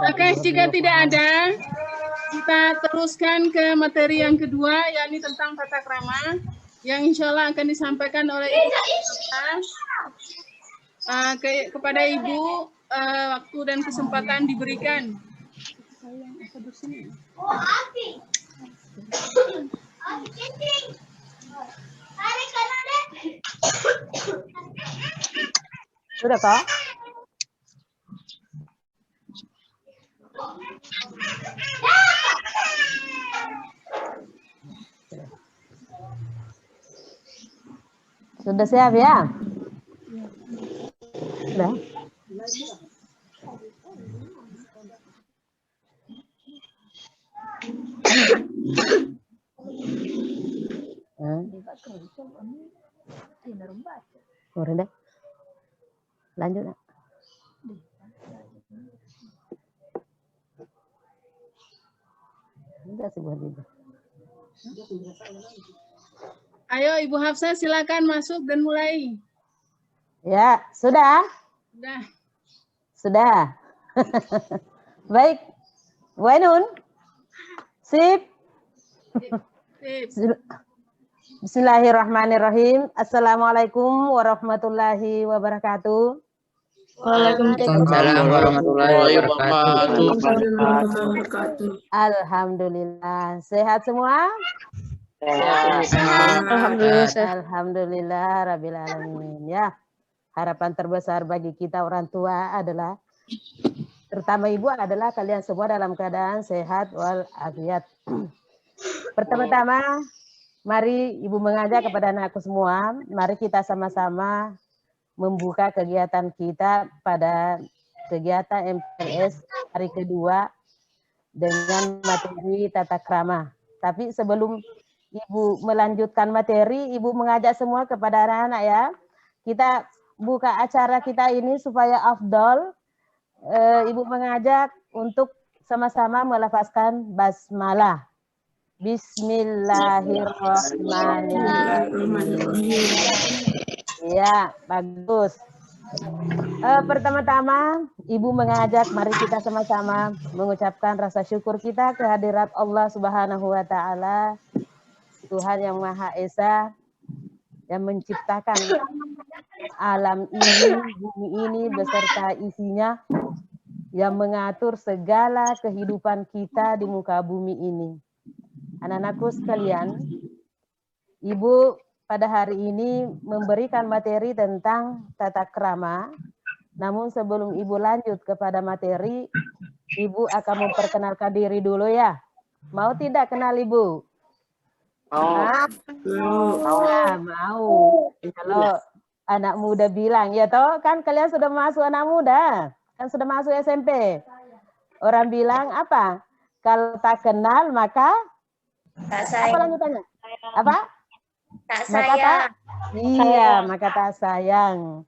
Oke, jika tidak ada, kita teruskan ke materi yang kedua, yakni tentang tata krama, yang insya Allah akan disampaikan oleh Ibu kepada Ibu. Waktu dan kesempatan diberikan. Sudah kok? Sudah siap ya? Sudah. Udah. Lanjut. Ayo Ibu Hafsah silakan masuk dan mulai. Ya, sudah? Sudah. Sudah. Baik. Bu Ainun. Sip. Sip. Bismillahirrahmanirrahim. Assalamualaikum warahmatullahi wabarakatuh. Waalaikumsalam warahmatullahi wabarakatuh. Alhamdulillah. Sehat semua? Alhamdulillah. Alhamdulillah rabbil alamin. Ya. Harapan terbesar bagi kita orang tua adalah, terutama ibu, adalah kalian semua dalam keadaan sehat walafiat. Pertama-tama, mari ibu mengajak kepada anakku semua, mari kita sama-sama membuka kegiatan kita pada kegiatan MPLS hari kedua dengan materi tata krama. Tapi sebelum ibu melanjutkan materi, ibu mengajak semua kepada anak-anak ya, kita buka acara kita ini supaya afdol. Ibu mengajak untuk sama-sama melafazkan basmalah. Bismillahirrahmanirrahim. Ya, bagus. Pertama-tama, ibu mengajak mari kita sama-sama mengucapkan rasa syukur kita kehadirat Allah Subhanahu wa Ta'ala, Tuhan yang Maha Esa, yang menciptakan alam ini, bumi ini beserta isinya, yang mengatur segala kehidupan kita di muka bumi ini. Anak-anakku sekalian, ibu pada hari ini memberikan materi tentang tata krama. Namun sebelum ibu lanjut kepada materi, ibu akan memperkenalkan diri dulu ya. Mau tidak kenal ibu? Mau. Kalau anak muda bilang, ya toh, kan kalian sudah masuk anak muda, kan sudah masuk SMP. Orang bilang apa? Kalau tak kenal maka tak sayang. Apa lanjutannya? Apa? Tak sayang. Maka tak sayang.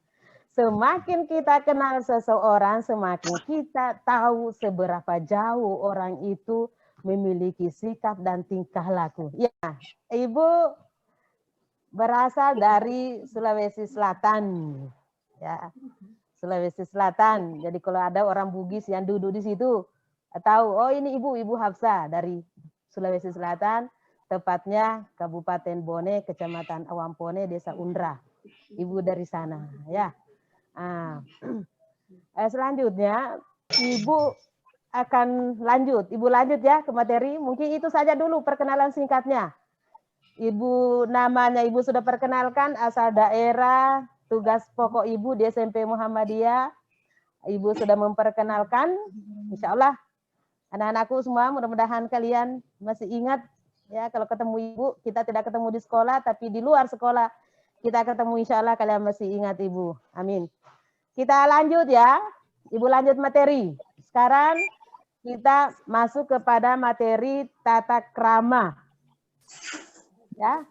Semakin kita kenal seseorang, semakin kita tahu seberapa jauh orang itu memiliki sikap dan tingkah laku. Ya, ibu berasal dari Sulawesi Selatan. Ya, Sulawesi Selatan. Jadi kalau ada orang Bugis yang duduk di situ, tahu, oh ini ibu Hafsah dari Sulawesi Selatan, tepatnya Kabupaten Bone, Kecamatan Awampone, Desa Undra. Ibu dari sana, ya. Selanjutnya, ibu akan lanjut. Ibu lanjut ya ke materi. Mungkin itu saja dulu perkenalan singkatnya. Ibu namanya ibu sudah perkenalkan, asal daerah, tugas pokok ibu di SMP Muhammadiyah. Ibu sudah memperkenalkan, insya Allah anak-anakku semua, mudah-mudahan kalian masih ingat ya, kalau ketemu ibu, kita tidak ketemu di sekolah, tapi di luar sekolah kita ketemu, insya Allah kalian masih ingat ibu. Amin. Kita lanjut ya, ibu lanjut materi. Sekarang kita masuk kepada materi tata krama. Ya,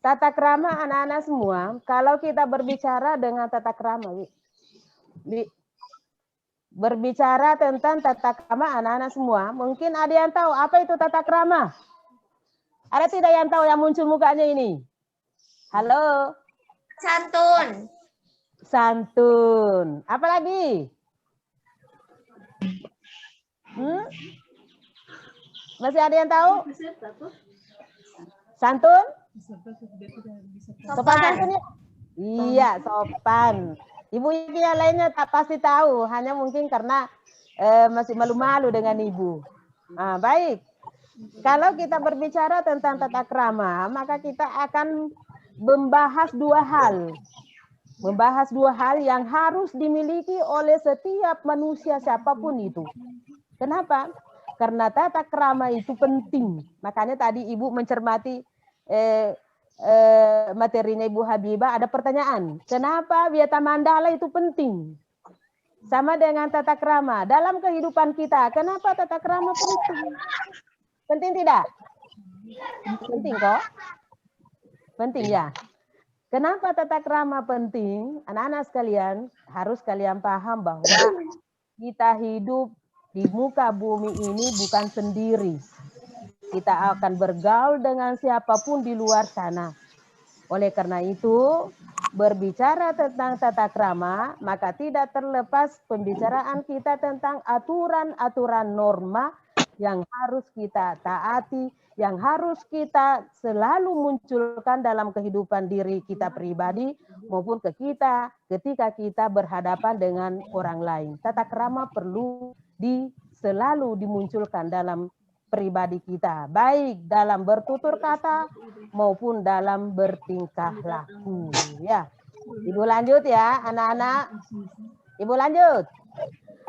tata krama anak-anak semua. Kalau kita berbicara dengan tata krama, berbicara tentang tata krama anak-anak semua, mungkin ada yang tahu apa itu tata krama? Ada tidak yang tahu yang muncul mukanya ini? Halo? Santun. santun. Apa lagi? Masih ada yang tahu? Santun? Sopan santun ya? Iya, sopan. Ibu yang lainnya tak pasti tahu, hanya mungkin karena masih malu-malu dengan ibu. Nah, baik. Kalau kita berbicara tentang tata krama, maka kita akan membahas dua hal. Membahas dua hal yang harus dimiliki oleh setiap manusia siapapun itu. Kenapa? Karena tata krama itu penting. Makanya tadi Ibu mencermati materinya Ibu Habibah, ada pertanyaan. Kenapa Wiyata Mandala itu penting? Sama dengan tata krama. Dalam kehidupan kita, kenapa tata krama penting? Penting tidak? Penting kok? Penting ya? Kenapa tata krama penting? Anak-anak sekalian, harus kalian paham bahwa kita hidup di muka bumi ini bukan sendiri. Kita akan bergaul dengan siapapun di luar sana. Oleh karena itu, berbicara tentang tata krama, maka tidak terlepas pembicaraan kita tentang aturan-aturan norma yang harus kita taati, yang harus kita selalu munculkan dalam kehidupan diri kita pribadi maupun ketika kita berhadapan dengan orang lain. Tata krama perlu selalu dimunculkan dalam pribadi kita, baik dalam bertutur kata maupun dalam bertingkah laku. Ya, Ibu lanjut ya, anak-anak. Ibu lanjut.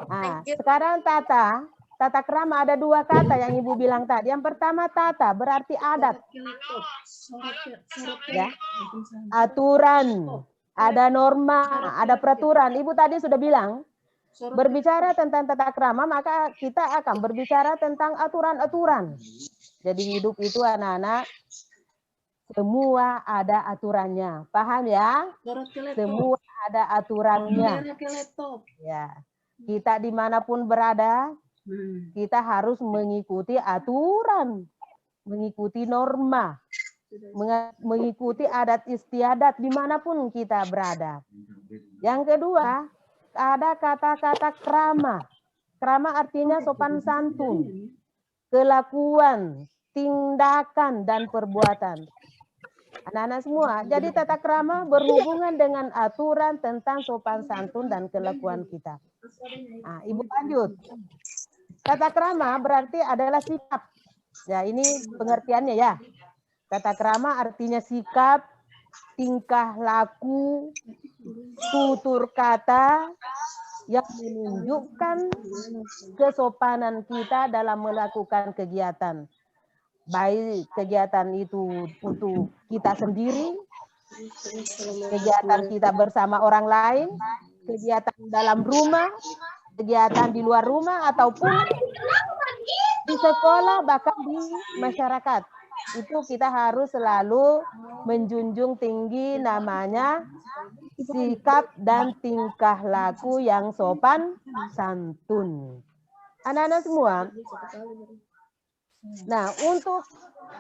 Nah, sekarang tata krama ada dua kata yang Ibu bilang tadi. Yang pertama tata berarti adat. Ya. Aturan, ada norma, ada peraturan. Ibu tadi sudah bilang, berbicara tentang tata krama maka kita akan berbicara tentang aturan-aturan. Jadi hidup itu anak-anak semua ada aturannya. Paham ya? Semua ada aturannya. Ya. Kita dimanapun berada, kita harus mengikuti aturan, mengikuti norma, mengikuti adat istiadat dimanapun kita berada. Yang kedua, ada kata-kata krama. Krama artinya sopan santun, kelakuan, tindakan, dan perbuatan. Anak-anak semua, jadi tata krama berhubungan dengan aturan tentang sopan santun dan kelakuan kita. Nah, Ibu lanjut. Tata krama berarti adalah sikap. Ya, ini pengertiannya ya. Tata krama artinya sikap, tingkah laku, tutur kata yang menunjukkan kesopanan kita dalam melakukan kegiatan. Baik kegiatan itu untuk kita sendiri, kegiatan kita bersama orang lain, kegiatan dalam rumah, kegiatan di luar rumah, ataupun di sekolah, bahkan di masyarakat. Itu kita harus selalu menjunjung tinggi namanya sikap dan tingkah laku yang sopan santun. Anak-anak semua, nah untuk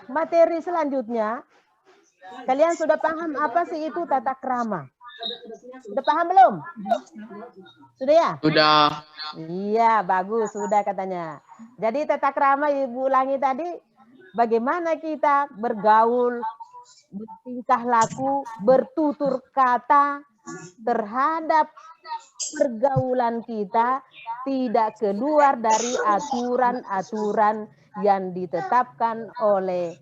materi selanjutnya, kalian sudah paham apa sih itu tata krama? Sudah paham belum? Sudah ya? Sudah. Iya, bagus. Sudah katanya. Jadi tata krama Ibu ulangi tadi, bagaimana kita bergaul, bertingkah laku, bertutur kata terhadap pergaulan kita tidak keluar dari aturan-aturan yang ditetapkan oleh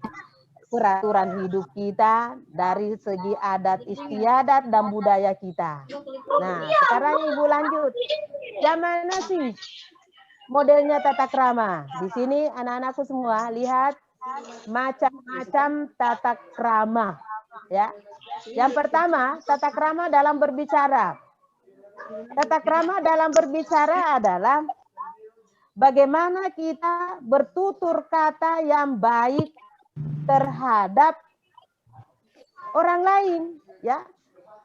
peraturan hidup kita dari segi adat istiadat dan budaya kita. Nah, sekarang Ibu lanjut. Yang mana sih modelnya tata krama? Di sini anak-anakku semua lihat macam-macam tata krama. Ya. Yang pertama, tata krama dalam berbicara. Tata krama dalam berbicara adalah bagaimana kita bertutur kata yang baik terhadap orang lain, ya.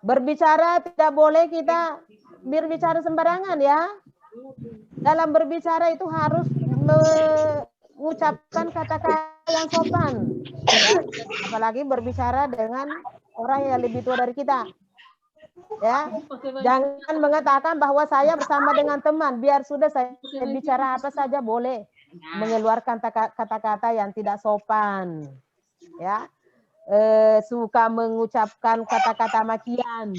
Berbicara tidak boleh kita berbicara sembarangan, ya. Dalam berbicara itu harus mengucapkan kata-kata yang sopan, ya. Apalagi berbicara dengan orang yang lebih tua dari kita. Ya, jangan mengatakan bahwa saya bersama dengan teman, biar sudah saya bicara apa saja boleh, mengeluarkan kata-kata yang tidak sopan, ya, suka mengucapkan kata-kata makian,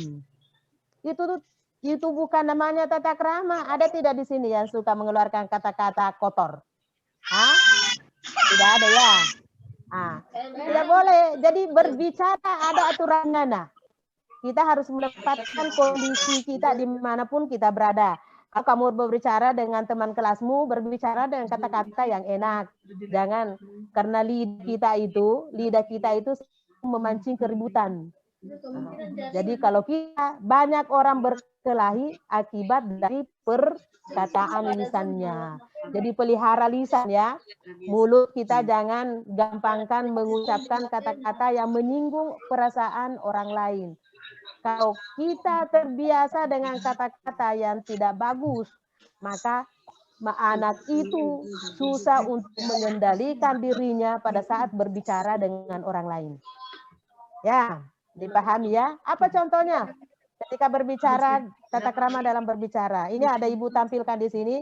itu bukan namanya tata krama. Ada tidak di sini yang suka mengeluarkan kata-kata kotor? Hah? Tidak ada ya. Tidak boleh. Jadi berbicara ada aturannya. Nah, kita harus menempatkan kondisi kita dimanapun kita berada. Kalau kamu berbicara dengan teman kelasmu, berbicara dengan kata-kata yang enak. Jangan, karena lidah kita itu memancing keributan. Jadi kalau kita banyak orang berkelahi akibat dari perkataan lisannya. Jadi pelihara lisan ya. Mulut kita jangan gampangkan mengucapkan kata-kata yang menyinggung perasaan orang lain. Kalau kita terbiasa dengan kata-kata yang tidak bagus, maka anak itu susah untuk mengendalikan dirinya pada saat berbicara dengan orang lain. Ya, dipahami ya? Apa contohnya? Ketika berbicara, tata krama dalam berbicara. Ini ada ibu tampilkan di sini.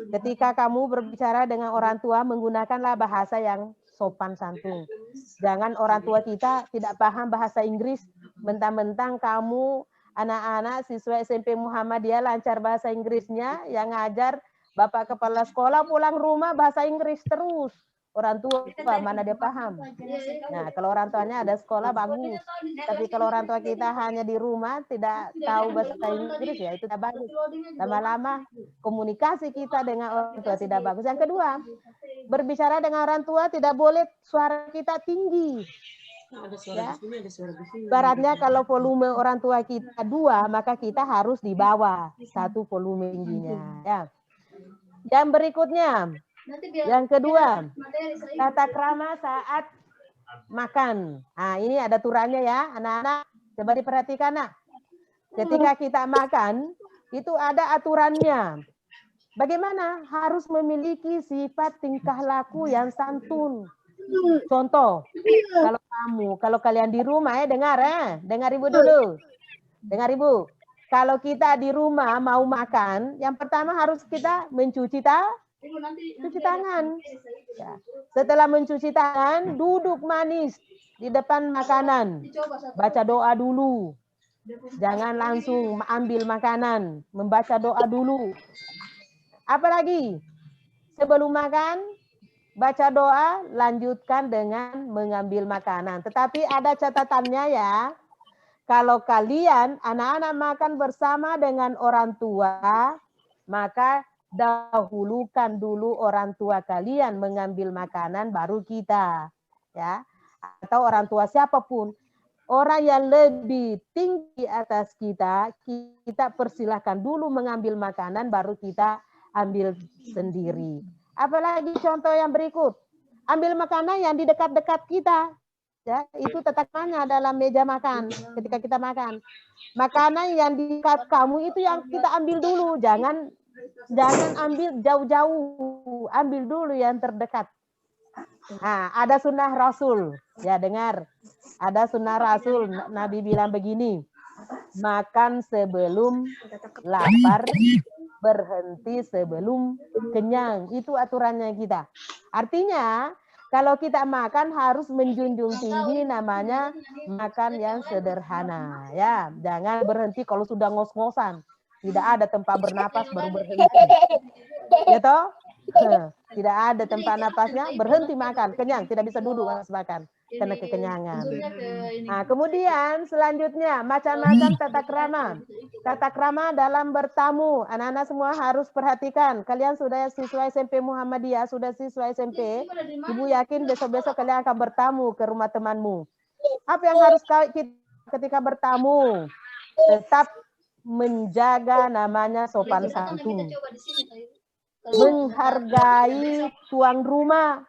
Ketika kamu berbicara dengan orang tua, menggunakanlah bahasa yang sopan santun. Jangan orang tua kita tidak paham bahasa Inggris, mentang-mentang kamu anak-anak siswa SMP Muhammadiyah lancar bahasa Inggrisnya, yang ngajar Bapak Kepala Sekolah pulang rumah bahasa Inggris terus. Orang tua mana dia paham. Nah, kalau orang tuanya ada sekolah bagus. Tapi kalau orang tua kita hanya di rumah tidak tahu bahasa Inggris, ya itu tidak bagus. Lama-lama komunikasi kita dengan orang tua tidak bagus. Yang kedua, berbicara dengan orang tua tidak boleh suara kita tinggi. Ya. Baratnya kalau volume orang tua kita 2, maka kita harus di bawah 1 volume tingginya. Ya. Yang berikutnya, yang kedua, tata krama saat makan. Nah, ini ada aturannya ya, anak-anak. Coba diperhatikan, nak. Ketika kita makan, itu ada aturannya. Bagaimana? Harus memiliki sifat tingkah laku yang santun. Contoh, kalau kalian di rumah dengar ibu dulu. Dengar ibu. Kalau kita di rumah mau makan, yang pertama harus kita mencuci tangan. Ya. Setelah mencuci tangan, duduk manis di depan makanan. Baca doa dulu. Jangan langsung ambil makanan, membaca doa dulu. Apalagi sebelum makan, baca doa, lanjutkan dengan mengambil makanan. Tetapi ada catatannya ya. Kalau kalian anak-anak makan bersama dengan orang tua, maka dahulukan dulu orang tua kalian mengambil makanan baru kita, ya. Atau orang tua siapapun, orang yang lebih tinggi atas kita persilahkan dulu mengambil makanan baru kita ambil sendiri. Apalagi contoh yang berikut, ambil makanan yang di dekat-dekat kita. Ya, itu tatakannya dalam meja makan ketika kita makan. Makanan yang di dekat kamu itu yang kita ambil dulu, jangan ambil jauh-jauh, ambil dulu yang terdekat. Nah, ada sunnah Rasul, ya dengar. Ada sunnah Rasul, Nabi bilang begini, makan sebelum lapar, berhenti sebelum kenyang. Itu aturannya kita. Artinya, kalau kita makan harus menjunjung tinggi namanya makan yang sederhana. Ya, jangan berhenti kalau sudah ngos-ngosan. Tidak ada tempat bernapas baru berhenti. Ya toh? Tidak ada tempat napasnya, berhenti makan, kenyang, tidak bisa duduk makan karena kekenyangan. Nah, kemudian selanjutnya macam-macam tata krama. Tata krama dalam bertamu, anak-anak semua harus perhatikan. Kalian sudah siswa SMP Muhammadiyah, sudah siswa SMP, ibu yakin besok-besok kalian akan bertamu ke rumah temanmu. Apa yang harus kita ketika bertamu? Tetap menjaga namanya sopan santun. Menghargai tuan rumah.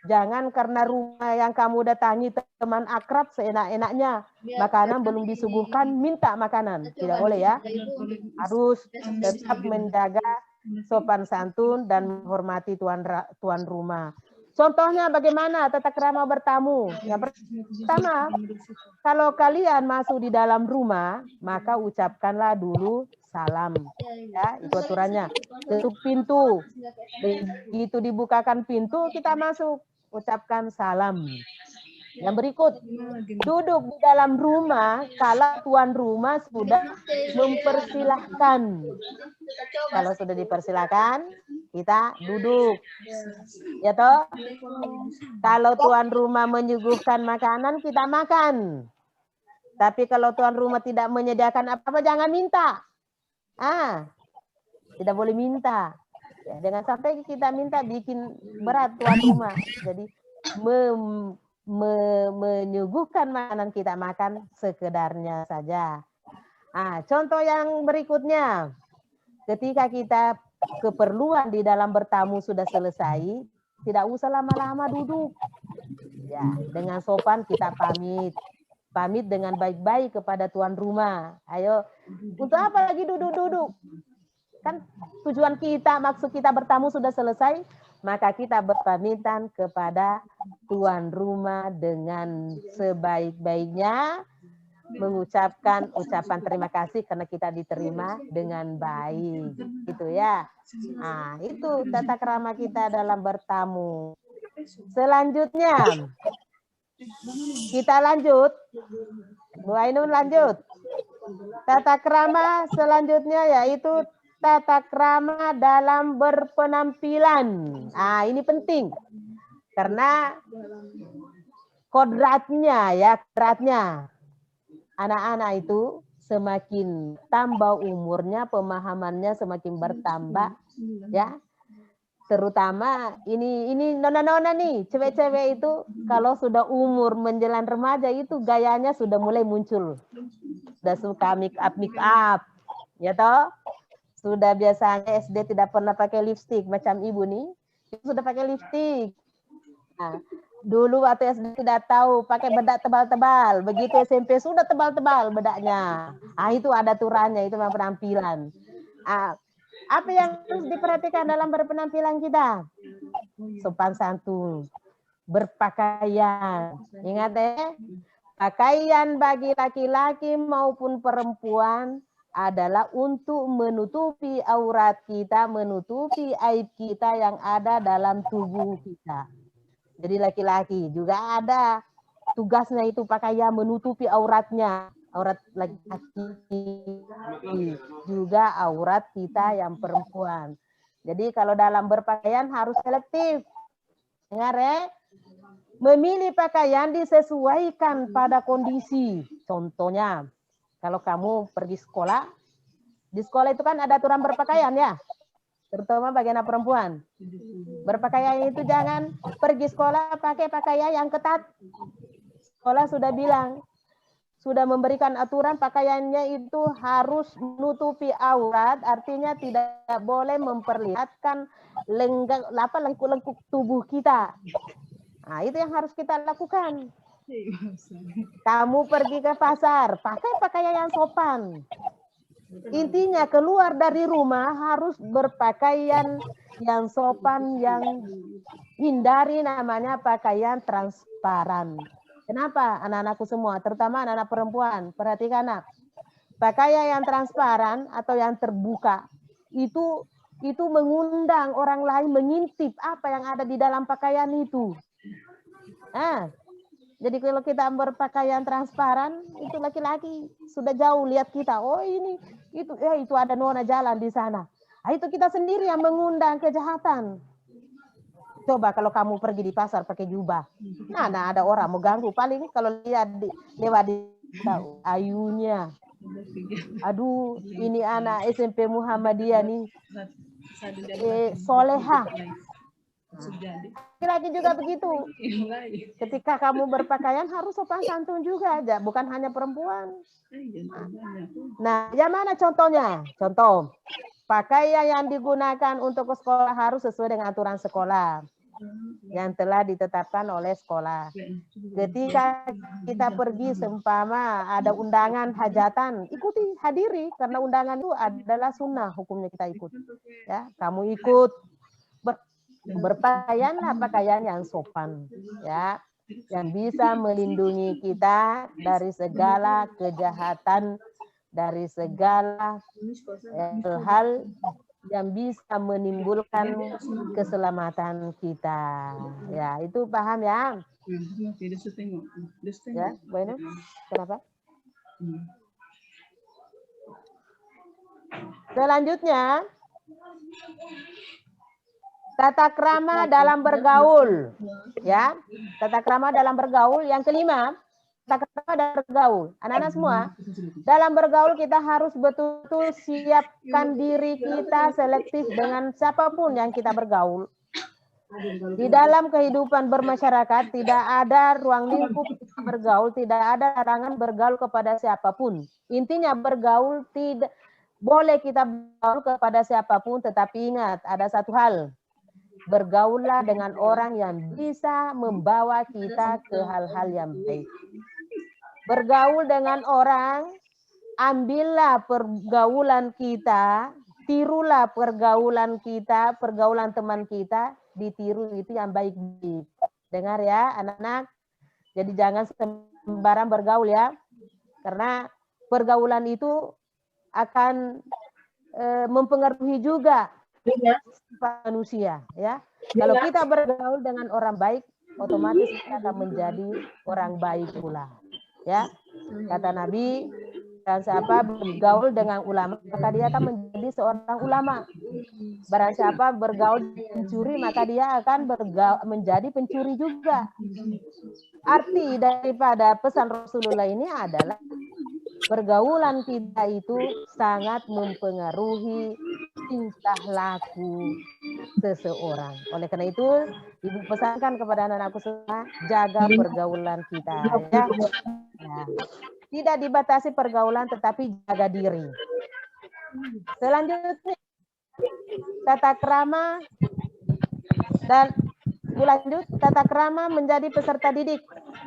Jangan karena rumah yang kamu datangi teman akrab seenak-enaknya. Makanan belum disuguhkan, minta makanan. Tidak boleh ya. Harus tetap menjaga sopan santun dan menghormati tuan rumah. Contohnya bagaimana tata krama bertamu? Yang pertama, kalau kalian masuk di dalam rumah, maka ucapkanlah dulu salam. Ya, itu aturannya. Tutup pintu. Begitu dibukakan pintu, kita masuk. Ucapkan salam. Yang berikut, duduk di dalam rumah kalau tuan rumah sudah mempersilahkan. Kalau sudah dipersilahkan, kita duduk. Ya toh? Kalau tuan rumah menyuguhkan makanan, kita makan. Tapi kalau tuan rumah tidak menyediakan apa-apa, jangan minta. Tidak boleh minta. Ya, jangan sampai kita minta bikin berat tuan rumah. Jadi menyuguhkan makanan kita makan sekedarnya saja. Contoh yang berikutnya, ketika kita keperluan di dalam bertamu sudah selesai, tidak usah lama-lama duduk. Ya, dengan sopan kita pamit dengan baik-baik kepada tuan rumah. Ayo, untuk apa lagi duduk-duduk? Kan tujuan kita, maksud kita bertamu sudah selesai, maka kita berpamitan kepada tuan rumah dengan sebaik-baiknya, mengucapkan ucapan terima kasih karena kita diterima dengan baik. Gitu ya. Itu tata krama kita dalam bertamu. Selanjutnya, kita lanjut. Bu Ainun lanjut. Tata krama selanjutnya yaitu tata krama dalam berpenampilan. Ini penting. Karena kodratnya anak-anak itu semakin tambah umurnya, pemahamannya semakin bertambah, ya. Terutama ini nona-nona nih, cewek-cewek itu kalau sudah umur menjelang remaja itu gayanya sudah mulai muncul. Sudah suka make up, ya toh? Sudah biasanya SD tidak pernah pakai lipstik macam ibu nih, sudah pakai lipstik. Dulu waktu SD tidak tahu pakai bedak tebal-tebal, begitu SMP sudah tebal-tebal bedaknya. Itu ada aturannya, itu memang penampilan. Apa yang harus diperhatikan dalam berpenampilan kita? Sopan santun, berpakaian. Ingat pakaian bagi laki-laki maupun perempuan adalah untuk menutupi aurat kita, menutupi aib kita yang ada dalam tubuh kita. Jadi laki-laki juga ada tugasnya itu pakaian menutupi auratnya, aurat laki-laki juga aurat kita yang perempuan. Jadi kalau dalam berpakaian harus selektif. Dengar ya? Memilih pakaian disesuaikan pada kondisi. Contohnya, kalau kamu pergi sekolah, di sekolah itu kan ada aturan berpakaian ya. Terutama bagi anak perempuan. Berpakaian itu jangan pergi sekolah pakai pakaian yang ketat. Sekolah sudah bilang, sudah memberikan aturan pakaiannya itu harus menutupi aurat, artinya tidak boleh memperlihatkan lengkuk-lengkuk tubuh kita. Itu yang harus kita lakukan. Kamu pergi ke pasar, pakai pakaian yang sopan. Intinya keluar dari rumah harus berpakaian yang sopan, yang hindari namanya pakaian transparan. Kenapa anak-anakku semua, terutama anak-anak perempuan, perhatikan nak, pakaian yang transparan atau yang terbuka itu mengundang orang lain mengintip apa yang ada di dalam pakaian itu. Jadi kalau kita berpakaian transparan, itu laki-laki sudah jauh lihat kita. Oh itu ada nona jalan di sana. Itu kita sendiri yang mengundang kejahatan. Coba kalau kamu pergi di pasar pakai jubah, ada orang mau ganggu. Paling kalau lihat lewat di ayunya. Aduh, ini anak SMP Muhammadiyah nih, soleha. Laki-laki juga begitu. Ketika kamu berpakaian harus sopan santun juga aja, bukan hanya perempuan. Nah, yang mana contohnya? Contoh, pakaian yang digunakan untuk ke sekolah harus sesuai dengan aturan sekolah yang telah ditetapkan oleh sekolah. Ketika kita pergi seumpama ada undangan hajatan, ikuti, hadiri, karena undangan itu adalah sunnah, hukumnya kita ikut. Ya, kamu ikut. Berpakaianlah pakaian yang sopan, ya, yang bisa melindungi kita dari segala kejahatan, dari segala hal yang bisa menimbulkan keselamatan kita. Ya, itu paham ya? Ya, bueno. Kenapa? Selanjutnya, tata krama dalam bergaul. Ya, tata krama dalam bergaul. Yang kelima, tata krama dalam bergaul. Anak-anak semua, dalam bergaul kita harus betul-betul siapkan diri kita selektif dengan siapapun yang kita bergaul. Di dalam kehidupan bermasyarakat tidak ada ruang lingkup bergaul, tidak ada larangan bergaul kepada siapapun. Intinya bergaul tidak boleh kita bergaul kepada siapapun, tetapi ingat ada satu hal. Bergaullah dengan orang yang bisa membawa kita ke hal-hal yang baik. Bergaul dengan orang, ambillah pergaulan kita, tirulah pergaulan kita, pergaulan teman kita, ditiru itu yang baik-baik. Dengar ya anak-anak, jadi jangan sembarang bergaul ya, karena pergaulan itu akan mempengaruhi juga manusia ya. Kalau kita bergaul dengan orang baik, otomatis kita akan menjadi orang baik pula. Ya, kata Nabi, dan siapa bergaul dengan ulama, maka dia akan menjadi seorang ulama. Barang siapa bergaul pencuri, maka dia akan menjadi pencuri juga. Arti daripada pesan Rasulullah ini adalah pergaulan kita itu sangat mempengaruhi tingkah laku seseorang. Oleh karena itu, Ibu pesankan kepada anak-anakku semua, jaga pergaulan kita. Ya. Nah, tidak dibatasi pergaulan, tetapi jaga diri. Selanjutnya, tata krama dan lanjut, tata krama menjadi peserta didik.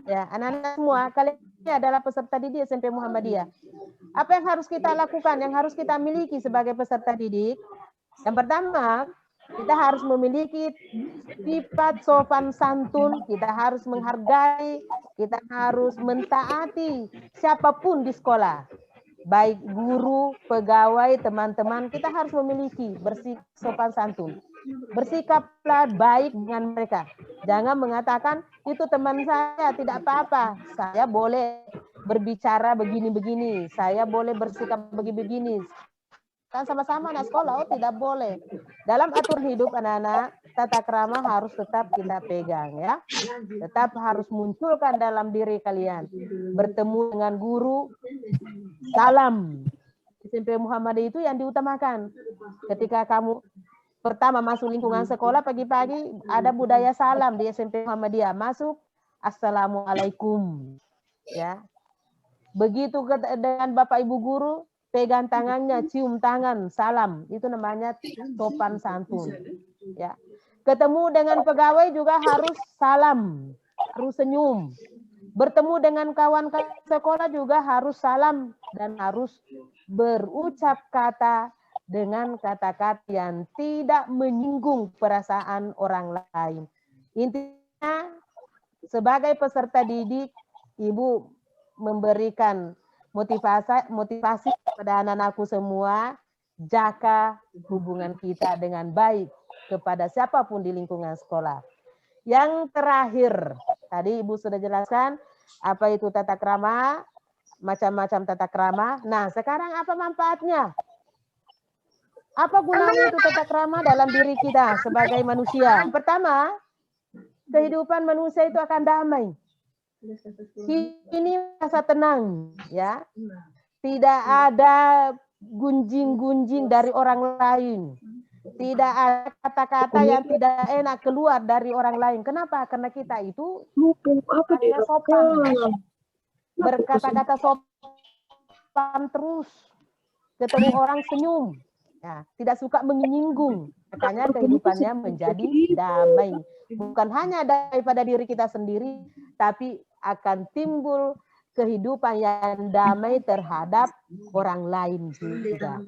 Ya, anak-anak semua, kalian ini adalah peserta didik SMP Muhammadiyah. Apa yang harus kita lakukan, yang harus kita miliki sebagai peserta didik? Yang pertama, kita harus memiliki sifat sopan santun, kita harus menghargai, kita harus mentaati siapapun di sekolah. Baik guru, pegawai, teman-teman, kita harus memiliki bersikap sopan santun. Bersikaplah baik dengan mereka. Jangan mengatakan, itu teman saya, tidak apa-apa. Saya boleh berbicara begini-begini. Saya boleh bersikap begini-begini. Kan sama-sama anak sekolah, oh tidak boleh. Dalam aturan hidup anak-anak, tata krama harus tetap kita pegang ya. Tetap harus munculkan dalam diri kalian. Bertemu dengan guru, salam. SMP Muhammadiyah itu yang diutamakan. Ketika kamu pertama masuk lingkungan sekolah, pagi-pagi ada budaya salam di SMP Muhammadiyah. Masuk, Assalamualaikum. Ya. Begitu dengan Bapak Ibu guru, pegang tangannya, cium tangan, salam. Itu namanya sopan santun. Ya. Ketemu dengan pegawai juga harus salam, harus senyum. Bertemu dengan kawan sekolah juga harus salam dan harus berucap kata dengan kata-kata yang tidak menyinggung perasaan orang lain. Intinya, sebagai peserta didik, Ibu memberikan motivasi kepada anak-anakku semua, jaga hubungan kita dengan baik kepada siapapun di lingkungan sekolah. Yang terakhir, tadi Ibu sudah jelaskan apa itu tata krama, macam-macam tata krama. Nah, sekarang apa manfaatnya? Apa gunanya itu tata krama dalam diri kita sebagai manusia? Yang pertama, kehidupan manusia itu akan damai. Ini rasa tenang, ya. Tidak ada gunjing-gunjing dari orang lain. Tidak ada kata-kata yang tidak enak keluar dari orang lain. Kenapa? Karena kita itu sopan. Berkata-kata sopan terus. Ketemu orang senyum. Ya, tidak suka menyinggung. Makanya kehidupannya menjadi damai. Bukan hanya daripada diri kita sendiri, tapi akan timbul kehidupan yang damai terhadap orang lain juga.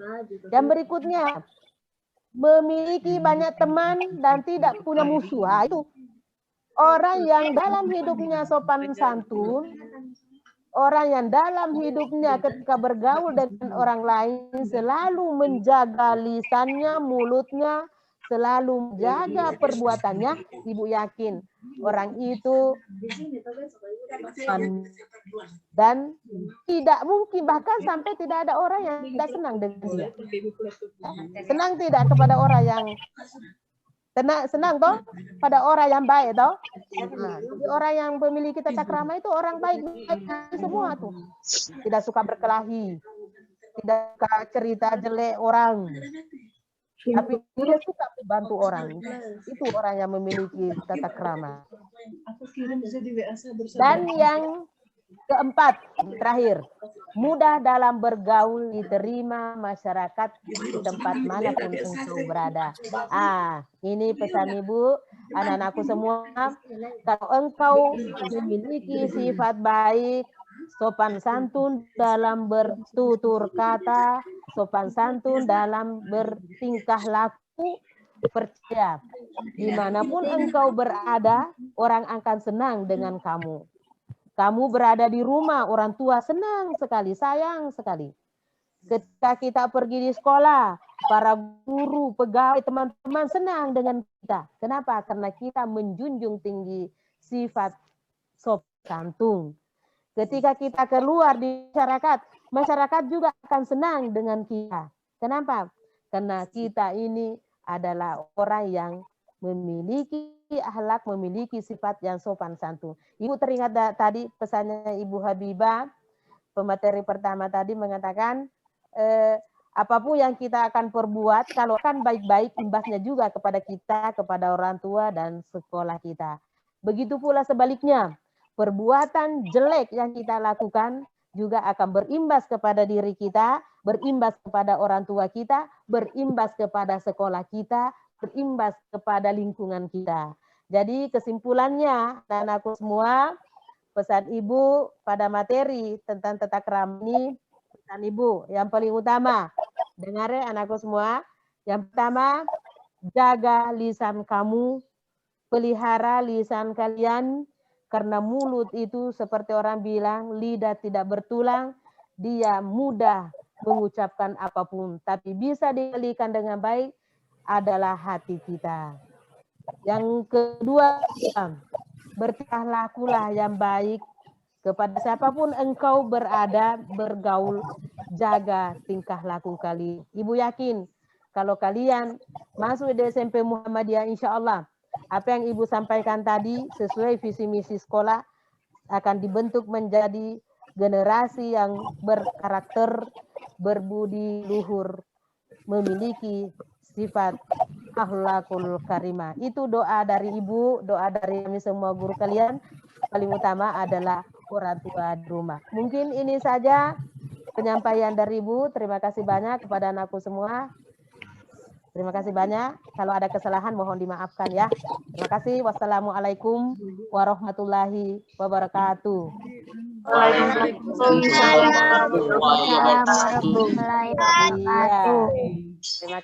Yang berikutnya, memiliki banyak teman dan tidak punya musuh. Itu orang yang dalam hidupnya sopan santun, orang yang dalam hidupnya ketika bergaul dengan orang lain selalu menjaga lisannya, mulutnya, selalu menjaga perbuatannya. Ibu yakin orang itu dan tidak mungkin, bahkan sampai tidak ada orang yang tidak senang dengan dia. Senang tidak kepada orang yang senang toh pada orang yang baik toh. Nah, jadi orang yang memiliki tata krama itu orang baik-baik semua tuh. Tidak suka berkelahi, tidak suka cerita jelek orang, tapi dia suka membantu orang. Itu orang yang memiliki tata krama. Dan yang keempat, terakhir, mudah dalam bergaul, diterima masyarakat di tempat manapun engkau berada. Ini pesan Ibu, anak-anakku semua, kalau engkau memiliki sifat baik, sopan santun dalam bertutur kata, sopan santun dalam bertingkah laku, percaya dimanapun engkau berada, orang akan senang dengan kamu. Kamu berada di rumah, orang tua senang sekali, sayang sekali. Ketika kita pergi di sekolah, para guru, pegawai, teman-teman senang dengan kita. Kenapa? Karena kita menjunjung tinggi sifat sopan santun. Ketika kita keluar di masyarakat, masyarakat juga akan senang dengan kita. Kenapa? Karena kita ini adalah orang yang memiliki akhlak, memiliki sifat yang sopan santun. Ibu teringat tadi pesannya Ibu Habibah, pemateri pertama tadi mengatakan, apapun yang kita akan perbuat, kalau akan baik-baik, imbasnya juga kepada kita, kepada orang tua dan sekolah kita. Begitu pula sebaliknya, perbuatan jelek yang kita lakukan juga akan berimbas kepada diri kita, berimbas kepada orang tua kita, berimbas kepada sekolah kita, berimbas kepada lingkungan kita. Jadi kesimpulannya, anak-anakku semua, pesan Ibu pada materi tentang tata krama ini, pesan Ibu yang paling utama, dengar ya anakku semua, yang pertama, jaga lisan kamu, pelihara lisan kalian, karena mulut itu seperti orang bilang, lidah tidak bertulang, dia mudah mengucapkan apapun, tapi bisa dikendalikan dengan baik adalah hati kita. Yang kedua, bertingkah lakulah yang baik kepada siapapun engkau berada, bergaul, jaga tingkah laku kalian. Ibu yakin kalau kalian masuk di SMP Muhammadiyah, insya Allah apa yang Ibu sampaikan tadi sesuai visi misi sekolah akan dibentuk menjadi generasi yang berkarakter, berbudi luhur, memiliki sifat akhlakul karimah. Itu doa dari Ibu, doa dari kami semua guru kalian. Paling utama adalah orang tua di rumah. Mungkin ini saja penyampaian dari Ibu. Terima kasih banyak kepada anakku semua. Terima kasih banyak. Kalau ada kesalahan mohon dimaafkan ya. Terima kasih. Wassalamualaikum warahmatullahi wabarakatuh. Waalaikumsalam warahmatullahi wabarakatuh. Iya. Terima